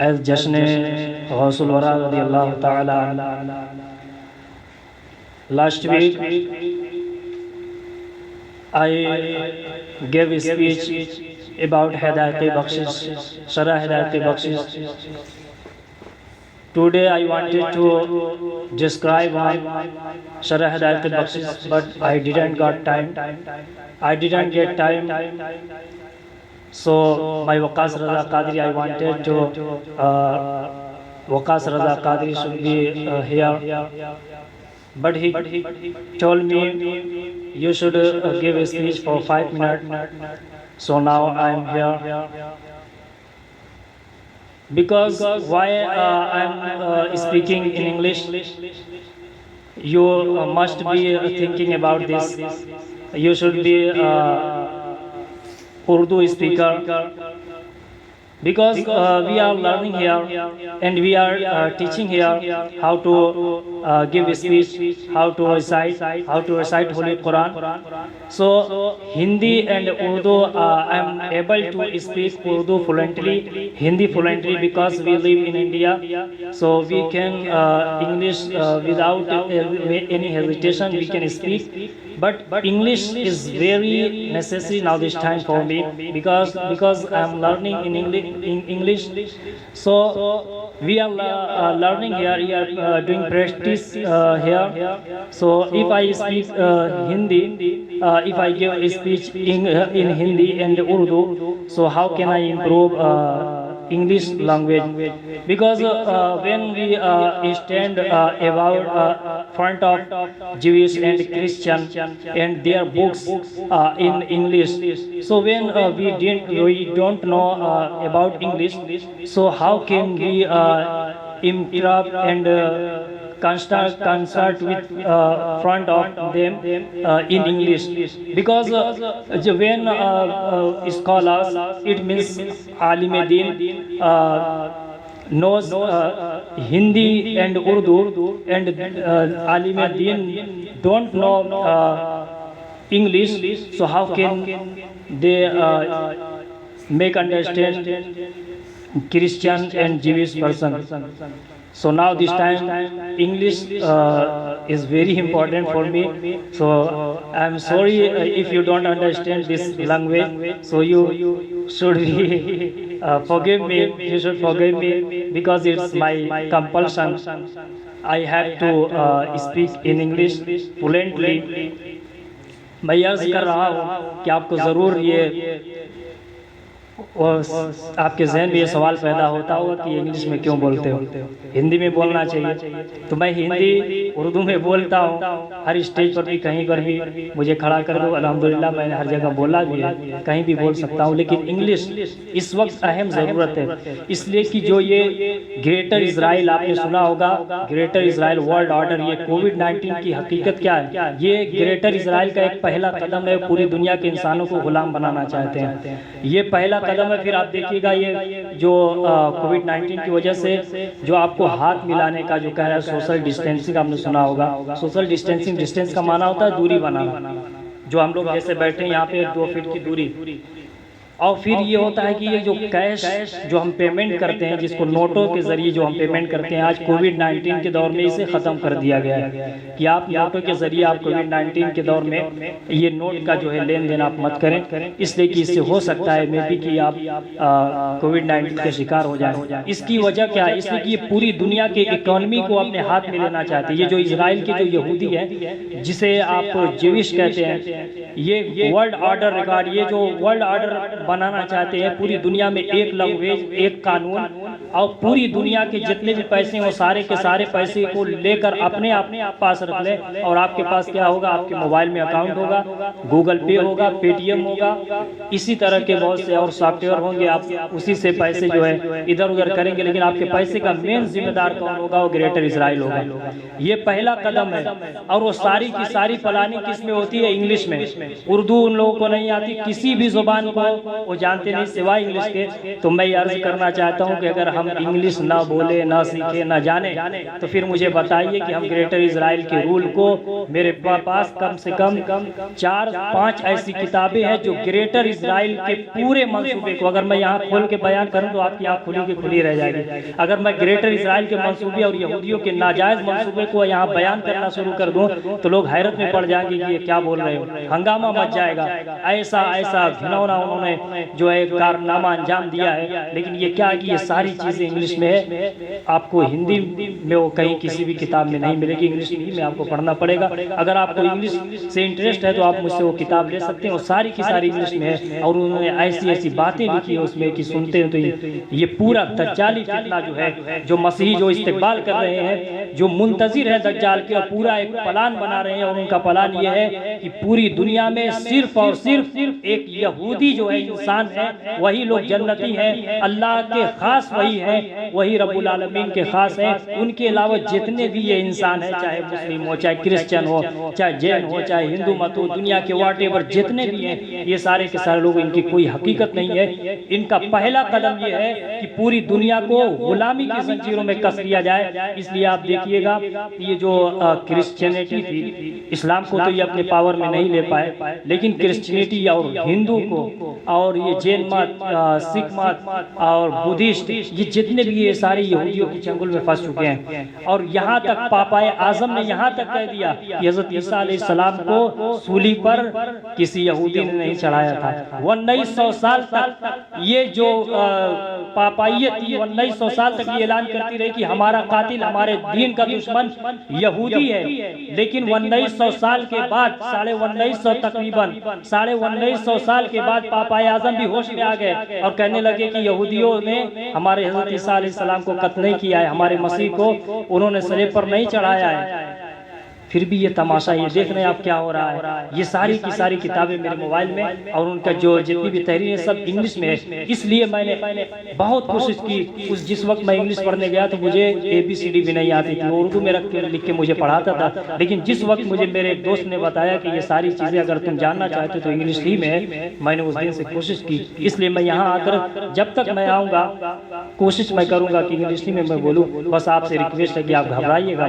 As जश्न गौसुल वरा रज़ियल्लाहु ताला अन्हु। Last week I gave a speech about Hidayat-e-Bakhshish, Sharh Hidayat-e-Bakhshish. Today I wanted to describe on Sharh Hidayat-e-Bakhshish, but I didn't got time. I didn't get time. So my Waqas Raza Qadri, I wanted to Waqas Raza Qadri should be here, but he told me you should give a speech for 5 minutes. So now I am here. Because why I am speaking in English, you must be thinking about this. You should be Urdu speaker, because we are learning here and we are teaching here how to give a speech, how to recite Holy Quran. So Hindi and Urdu, I am able to speak Urdu fluently, Hindi fluently, because we live in India. So we can English without any hesitation we can speak. But English is very necessary now this time for me, because I am learning in English. So we are learning here. We are doing practice here. So if I speak Hindi, if I give a speech in Hindi and Urdu, so how can I improve English language? Because when we stand about front of Jewish and Christian and their books in English, so when we don't know about English, so how can we improve and consult with front of them in English? Because when scholars, it means alim din, knows Hindi and Urdu, and alim din don't know English, so how can they make understand Christian and Jewish person? So now this time English is very important for me. So I am sorry if you don't understand this language. So you should be forgive me. You should forgive me, because it's my compulsion. I have to speak in English fluently. मैं अर्ज कर रहा हूँ कि आपको ज़रूर ये और आपके जहन में ये सवाल पैदा होता होगा कि इंग्लिश में क्यों बोलते हो, हिंदी में बोलना चाहिए। तो मैं हिंदी उर्दू में बोलता हूँ, हर स्टेज पर भी कहीं पर भी मुझे खड़ा कर दो, अल्हम्दुलिल्लाह मैंने हर जगह बोला भी है, कहीं भी बोल सकता हूँ। लेकिन इंग्लिश इस वक्त अहम ज़रूरत है, इसलिए कि जो ये ग्रेटर इज़राइल आपने सुना होगा, ग्रेटर इज़राइल वर्ल्ड ऑर्डर, ये कोविड-19 की हकीकत क्या है? ये ग्रेटर इज़राइल का एक पहला कदम है। पूरी दुनिया के इंसानों को गुलाम बनाना चाहते हैं, ये पहला कदम है। फिर आप देखिएगा ये जो कोविड-19 की वजह से जो आपको हाथ मिलाने का जो कह रहा है, सोशल डिस्टेंसिंग आपने सुना होगा। सोशल डिस्टेंसिंग, डिस्टेंस का माना होता है दूरी बनाना, जो हम लोग जैसे बैठे हैं यहाँ पे 2 फीट की दूरी। और फिर ये होता है कि ये जो कैश जो हम पेमेंट करते हैं, जिसको नोटों के ज़रिए जो हम पेमेंट करते हैं, आज कोविड-19 के दौर में इसे ख़त्म कर दिया गया है कि आप नोटों के ज़रिए आप कोविड-19 के दौर में ये नोट का जो है लेन देन आप मत करें, इसलिए कि इससे हो सकता है मे बी कि आप कोविड-19 के शिकार हो जाएं। इसकी वजह क्या है? इसलिए कि ये पूरी दुनिया के इकोनॉमी को अपने हाथ में लेना चाहते हैं। ये जो इजराइल के जो यहूदी हैं, जिसे आप ज्यूइश कहते हैं, ये वर्ल्ड ऑर्डर रिकॉर्ड, ये जो वर्ल्ड ऑर्डर बनाना चाहते हैं, पूरी दुनिया में एक लैंग्वेज, एक कानून, और पूरी दुनिया के जितने भी पैसे हैं वो सारे के सारे पैसे को लेकर अपने पास रख लें। और आपके पास क्या होगा? आपके मोबाइल में अकाउंट होगा, गूगल पे होगा, पेटीएम होगा, इसी तरह के बहुत से और सॉफ्टवेयर होंगे। आप उसी से पैसे जो है इधर उधर करेंगे, लेकिन आपके पैसे का मेन जिम्मेदार कौन होगा? वो ग्रेटर इजराइल होगा। ये पहला कदम है, और वो सारी की सारी प्लानिंग किस में होती है? इंग्लिश में। उर्दू उन लोगों को नहीं आती, किसी भी जुबान को वो जानते नहीं सिवाय इंग्लिश के। तो मैं अर्ज करना चाहता हूँ कि अगर हम इंग्लिश ना बोले, ना सीखे, ना जाने, तो फिर मुझे बताइए कि हम ग्रेटर इजराइल के रूल को, मेरे पास कम से कम 4-5 ऐसी किताबें हैं जो ग्रेटर इजराइल के पूरे मंसूबे को, अगर मैं यहाँ खोल के बयान करूँ तो आपकी आँख खुली की खुली रह जाएगी। अगर मैं ग्रेटर इजराइल के मंसूबे और यहूदियों के नाजायज मंसूबे को यहाँ बयान करना शुरू कर दूँ तो लोग हैरत में पड़ जाएंगे कि ये क्या बोल रहे हो, हंगामा मच जाएगा। ऐसा ऐसा घिनौना उन्होंने जो है कारनामा अंजाम दिया है। लेकिन ये क्या है कि ये सारी चीज़ें इंग्लिश में है, आपको हिंदी में वो कहीं किसी भी किताब में नहीं मिलेगी, इंग्लिश में ही में आपको पढ़ना पड़ेगा। अगर आपको इंग्लिश से इंटरेस्ट है तो आप मुझसे वो किताब ले सकते हैं, और सारी की सारी इंग्लिश में है। और उन्होंने ऐसी ऐसी बातें लिखी है उसमें कि सुनते हैं तो ये पूरा दज्जाली फितना जो है, जो मसीही जो इस्तेकबाल कर रहे हैं, जो मुंतजिर है दज्जाल के, पूरा एक प्लान बना रहे हैं। और उनका प्लान ये है कि पूरी दुनिया में सिर्फ और सिर्फ एक यहूदी जो है इंसान है, वही लोग जन्नती हैं, अल्लाह के खास वही है, वही रब्बुल आलमीन के खास है। उनके अलावा जितने भी ये इंसान है, चाहे मुस्लिम हो, चाहे क्रिश्चियन हो, चाहे जैन हो, चाहे हिंदू मत हो, दुनिया के वाटेवर जितने भी हैं, ये सारे के सारे लोग, इनकी कोई हकीकत नहीं है। इनका पहला कदम ये है कि पूरी दुनिया को गुलामी की जंजीरों में कस दिया जाए। इसलिए आप देखिएगा ये जो क्रिश्चियनिटी थी, इस्लाम को तो ये अपने पावर में नहीं ले पाए, लेकिन क्रिश्चियनिटी और हिंदू को और ये जैन मत, सिख मत और बुद्धिस्ट, ये जितने भी ये सारे यहूदियों के चंगुल में फंस चुके हैं। और यहाँ तक पापाए आजम ने यहाँ तक कह दिया कि हज़रत ईसा अलैहिस्सलाम को सूली पर किसी यहूदी ने नहीं चढ़ाया था। 1900 साल तक ये जो पापाइयत थी, 1900 साल तक ये ऐलान करती रही कि हमारा कातिल, हमारे दीन का दुश्मन यहूदी है। लेकिन 1900 साल के बाद, 1950 तकरीबन 1950 साल के बाद पापाए आजम भी होश में आ गए और कहने लगे कि यहूदियों ने हमारे हज़रत ईसा अलैहिस्सलाम को कत्ल नहीं किया है, हमारे मसीह को उन्होंने सलीब पर नहीं चढ़ाया है। फिर भी ये तमाशा, ये देख रहे हैं आप क्या हो रहा है। ये सारी की सारी किताबें मेरे मोबाइल में, और उनका जो जितनी भी तहरीर है सब इंग्लिश में है। इसलिए मैंने बहुत कोशिश की, उस जिस वक्त मैं इंग्लिश पढ़ने गया तो मुझे ABCD भी नहीं आती थी, वो उर्दू में रख के लिख के मुझे पढ़ाता था। लेकिन जिस वक्त मुझे मेरे एक दोस्त ने बताया कि ये सारी चीज़ें अगर तुम जानना चाहते हो तो इंग्लिश ही में है, मैंने उस दिन से कोशिश की। इसलिए मैं यहाँ आकर, जब तक मैं आऊँगा कोशिश मैं करूँगा कि इंग्लिश ही में मैं बोलूँ। बस आपसे रिक्वेस्ट है कि आप घबराइएगा।